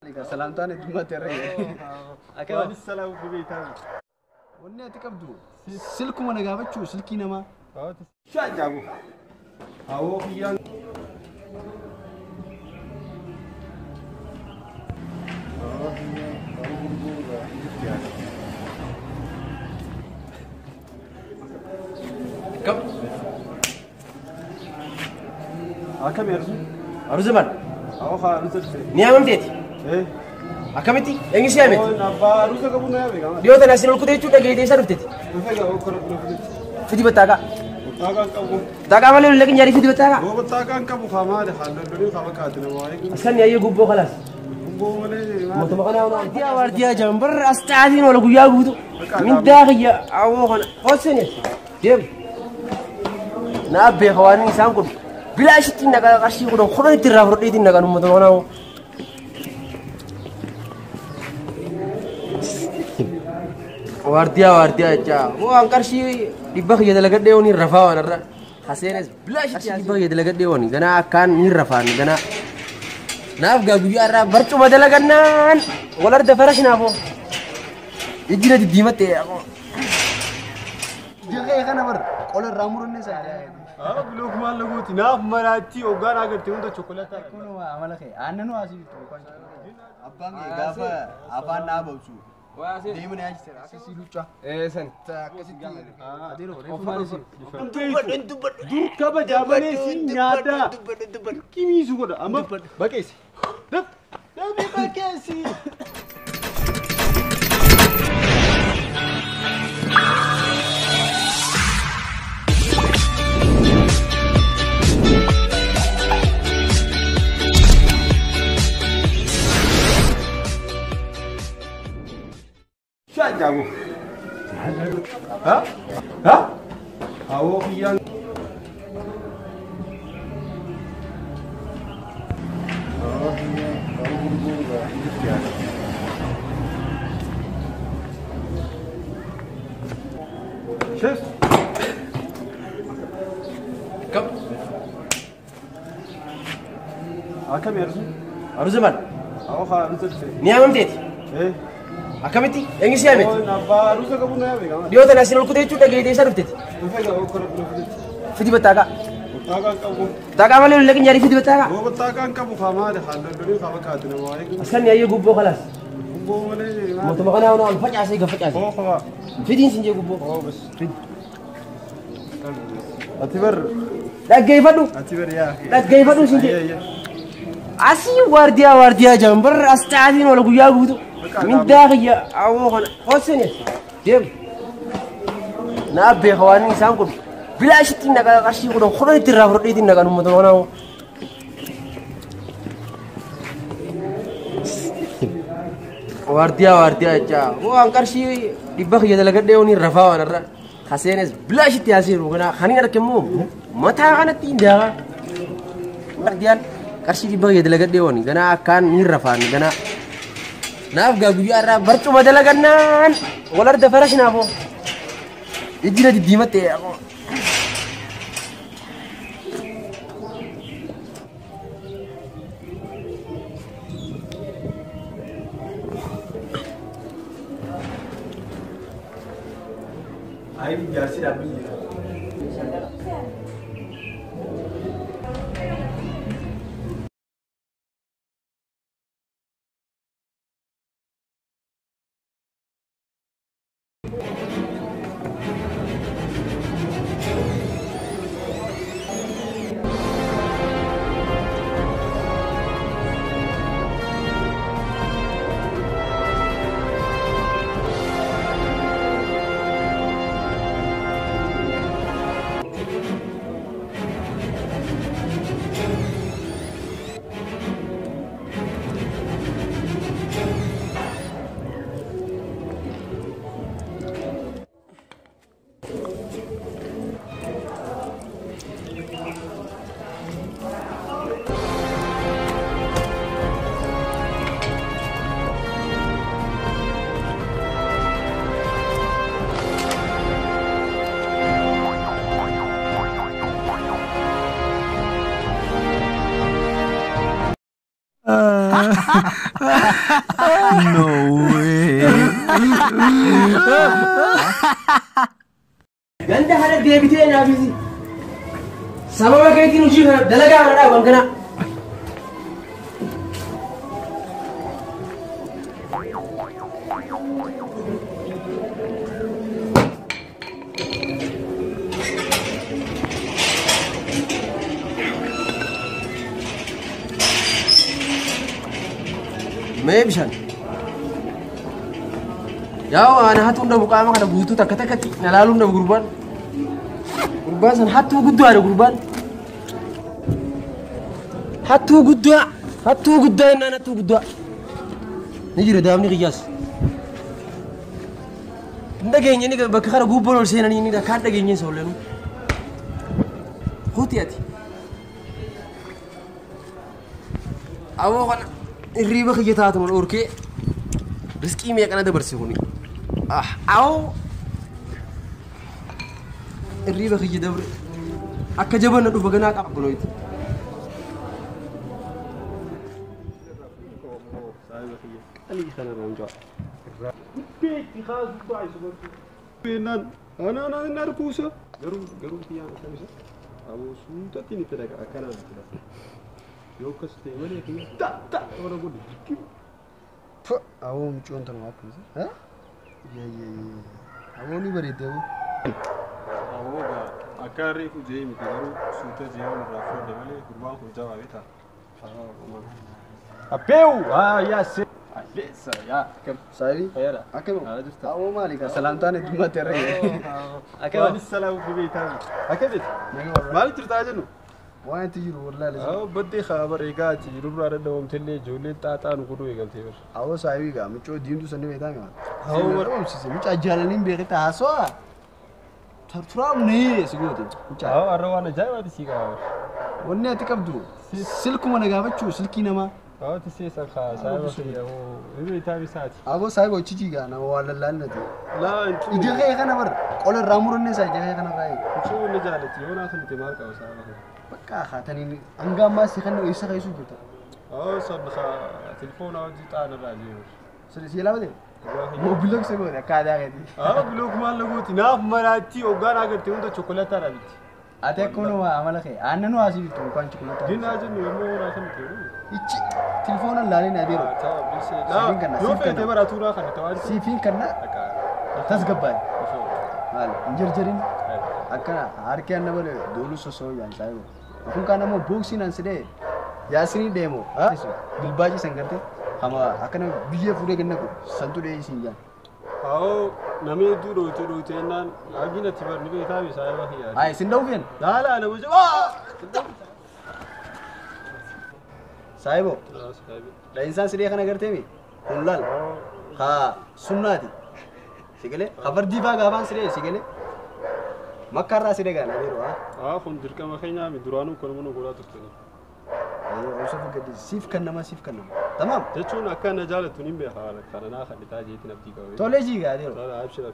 سلام تاني دمت الرئي أكيد السلام في بيتها وني أتكبدو سلكم أنا قابت شو سلكينا ما شاجعوا أو كيان كم أكمل يا رجل أرزمان أو خالص نيامم تيتي إيه أكملتي إنجليزي يا ميت نبى روسا كابونا يا بيجا ديو تناسين الكتير تجوا تجي تيسر فتتي نفيجا أو كرب نفيجا فتي بتاعك تاكا كابو تاعك مالي لكن ياري فتي بتاعك هو تاكا كابو خامة ده خالد بدو خامة كاتنا واي أسكن يا يجوب خلاص بو مالي ما تبغى أنا ديا وارديا جنبر أستعدين ولا قويا قودو من داخل يا أو هنا خلصني ديم نابي خواني سامكم بلا شيء نجا قشي كده خلنا نترى فرقي نجا نمو تمانا وارديا جا هو أنكر شيء دبخ يدلك ديوني رفاوا نرى حسينس بلا شيء دبخ يدلك ديوني جنا كان نيرفان جنا نافع قوي أرى برتو بدلك نان ولا رد فرش نافو يجينا ديمة يا أخو جاي خنا بر قول الرامور الناس بلوك مال لقوتي ناف مراتي وقال أقدر تقول ده شوكولاتة كونه عمله خير أنا نو أسيب أبان إجابة أبان نابوسو ديمون يا جسر أكسي لوتشا سن أكسي أديرو ريفو انتو كابا جابني سينيادا كيمي سوكودا أما بكيسي دب بكيسي شاجعوا ها أو كيان شفت كم أكمل يا رجل أرزمان أو خالص نيامم تيتي إيه أكملتي إنجليزي يا ميت نبى روسا كابونا يا بيجا ديو تناسين الكتير تجوا تجي تيسر فتتي نفيجا أو كرب نفيجا فتي بتاعك تاكا كابو تاعك مالي لكن ياري فتي بتاعك هو تاكا كابو خامة ده خالد بدو خامة كاتنا واي أسكن يا يجوب خلاص بو مالي ما تبغى أنا فجأة سيجا فجأة هو خوا في دين سنجي جوبو هو بس أتبر لا جاي فدو أتبر يا أخي لا جاي فدو سنجي أسي وارديا جنبر أستعدين ولا قويا قودو من داخل يا أو هنا خلصني ديم نابي خواني سامكم بلا شيء نجا قشي كده خلنا نترى فرقي نجا نمو تمانا وارديا جا هو أنكر شيء دبخ يدلك ديوني رفاوا نرى حسينس بلا شيء تياسير وكنا خاني نركمو متى كانت تيندا وارديان كرشي دبخ يدلك ديوني كنا كان نيرفان كنا نافع قوي أرى برتو بدلك نان ولا رد فرش نافو يجينا ديمة يا أخو هاي جالسين أبي No way. Ganda hada deebitee nyaafisi. Sababa keetiin hojii kana dalagaa kana dhaaban kana. Mee bishaan. Yaa ana hattuu nda muqaama kana guutuu takka takkatti na laaluu nda gurbaan. Gurbaan san hattuu guddaadha gurbaan. Hattuu guddaa innaan hattuu guddaa. Ni jira daamni qiyyaas. Ndageenye ni bakka kana gubbaan ol seenanii ni kaan dhageenye isa olleenu. Huti ati. Awoo kana irriiba kiyya taatu mal orkee riskii meeqana dabarse kuni. Awoo irriiba kiyya dabre akka jabanna dhufa ganaa qaba buloyti. Ali kana ronjo. Beeti khaasu ta'isu bartu. Beenan ana narkuusa. Garuu kiyya kamisa. Awoo suutatti ni tedaka akkana tedaka. Yo kaste wale kiyya. Ta ora gudi. Awoo mucoon tan waa kuusa. Awoo ni bareedee. Awoo akka reefu jee miti garuu suuta jee waan irraa fudhate malee gurbaan kun jabaa beektaa. Apeu! Yes. Alessa, ya. Sabi? Ayara. Akemo? Awoo maali ka salaamtaan heddummaa terree. Akemo? Waan salaamu fi beektaa. Akemit? Maal jirtaa jennu? Waan itti jiru wallaahi. Awoo baddee khabar eegaa achi jirurraa dadhabamtellee ijoollee xaaxaan godhuu eegaltee bira. Awoo saabii gaa mucoo diimtuu sanni beektaa gaa. Awoo barumsise mucaa jaalaniin beektaa haasawaa. Turturaam nee si goote. Awoo har'a waan ajaa'ibaati sii qaba. Wanni ati qabdu silkuma na gaafachuu silkii namaa. Awoo tiseessa saayiba fayyadamu beektaa bisaati. Awoo saayiba hojii gaa nama waa lallaalnati. Laa ija kee kana bar qola irraa murannee isaa ija kee kana baay'ee. Mucoo inni jaalatti yoo naaf nuti maal qaba saayiba kana. Bakka haataniin hanga ammaa si kan isa keessu jirta. Awoo saddeqa telefoona hojii xaana irraa jiru. Sirrii si laafate? Mobiloog se goote akka aadaa keetii. Awoo biloog maal laguuti naaf maraatti hoggaan agartee hunda chokolataa dhaabiti. Ati akkuma amala kee aannan waasii bittu mukaan chokolataa. Dinaa jennu yommuu naa kan ta'u. Ichi telefoona laalee na adeero. Yoo feetee baratuudhaa kana ta'aa jirti. Siifiin kanna tasgabbaa'e. Maal injirjirin akkana harki anna bale doolu sosoo yaan saayibo. Kun kan ammoo booksiin an sidee yaasinii deemo. Bilbaaji san garte hama akkana biyyee fuudhee ganna santu dhee isin jaan. Awoo namni hedduu dhoote ennaan argina tibar ni beektaa bi saayiba kiyyaa. Ayi sin dhawufeen. Laalaa nama jiru. Saayibo. Dha'insaan sidee kana gartee mi? Kun laal. Haa sunnaati. Sigalee hafardii faa gaafaan sidee sigalee. Makkaarraa sidee gaana adeero haa. Kun dirqama keenyaa mi duraanuu kan mana godhaa turtanii. Osoo gadi siif kan nama. Tamam. Jechuun akka na jaalatu ni beekaa kana naa kan itaa jeetiin abdii qabu. Tolee jiigaa adeero. Abshir.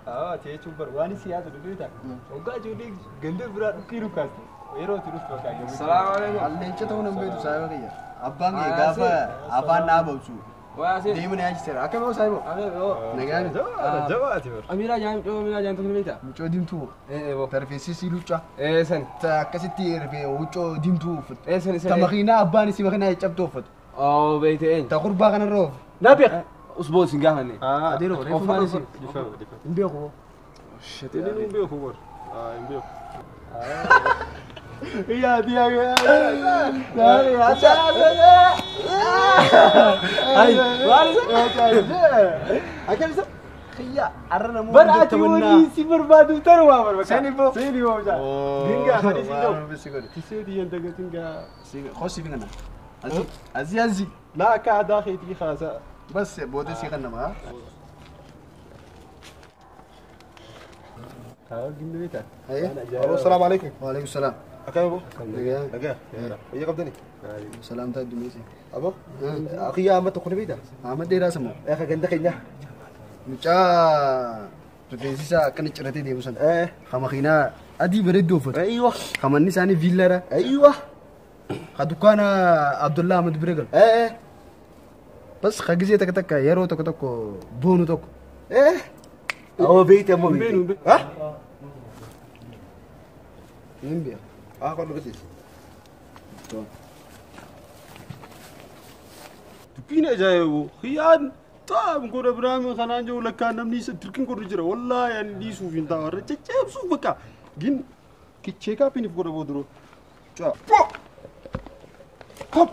Ati jechuun barbaani siyaasa duduuta. Hoggaa ijoollee ganda biraa dhukkii dhukkaaste. Yeroo itti dhuftu bakka gabu. Salaamu alaikum. Alleencha ta'uu nan beektu saayiba kiyya. Abbaan kee gaafa afaan naa bobsu. Deemu na yaachiseera. Akkam yoo saayibo? Nagaan. Jabaati bar. Amiraa jaamtu ni beektaa? Mucoo diimtuu. Tarfeessisii lucca. San. Akkasitti rifee mucoo diimtuu uffatu. San. Ta makiinaa abbaan isii makiinaa cabtu uffatu. Oo beekte eenyu? Ta gurbaa kanarra oofu. Na beek. Usboon sin gaafanne. Adeero reefu maal isii? Hin beeku. Shit. Inni hin beeku bar. Hin beeku. Iya dia ya. Ay, waris. Akan bisa? Iya, arna mau. Berarti wani si berbadu terwa bar. Sini bo. Ja. Dinga hadis itu. Kisi dia yang dagat tingga. Khosi bingana. Azizi. لا كا داخل تجي خلاص. بس بودي سي خنما. السلام عليكم. وعليكم السلام. أكيد أبو. دقيقة. يا قبضني. سلام تاع الدميسي. أبو. أخي يا أحمد تكون بيتا. أحمد دي راسمو. يا أخي عندك إنجا. مچا تفيسيسا كن چرتي دي مسن. خمخينا أدي بريد دوفت. أيوة. خمني ساني فيلرا. أيوة. خدوكانا عبد الله أحمد بريغل. بس خجزية تك يرو تك بونو تك ايه هو بيت يا مو بيت ها ينبيع كله قصيص dubbiin ajaa'ibu hiyyaan taa'am godha biraame kanaan jiru lakkaan namni isa dirqin godhu jira wallaahi ani dhiisuuf hin taa'u irra cecceebsuuf bakka gin kichee kaapiniif godha booduro caa hop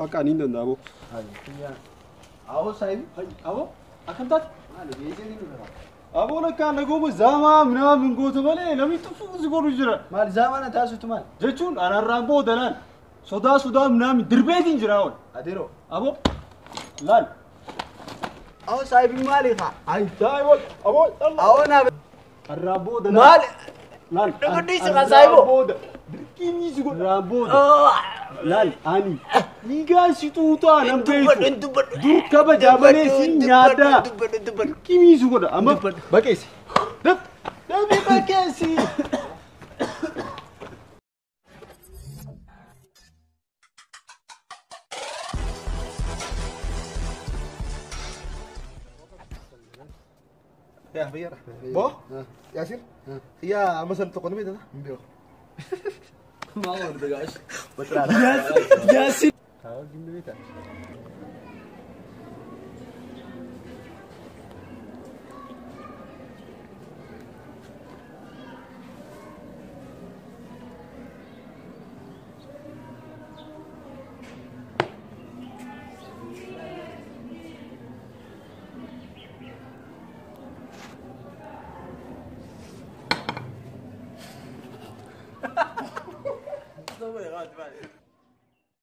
akka ani hin danda'amu आओ Sahib abo akkan taate माले बेजे नहीं मिल रहा abo lakkaan nagooma zaamaa minaamin goota malee namni tuffuuf si godhu jira माल जामाना तासु तुमान jechuun anarraan boodanaan sodaa minaamin dirbeetiin jira ol अदेरो abo laal आओ साहिब माले खा ay taa'e wal abo आओ ना arraan booda माल laal Duguddisi kan saahibo. booda dirqiinis godhaan booda laal ani dhiigaa si xuuxaa nan beeku dur kabajaa malee si nyaadaa dirqiinis godha amma baqeessi dabi baqeessi يا خبير بو ياسر يا مثلا تقول مين ده بيو ما هو دقاش بترى ياسين haa gimmi beektaa طب يا غالي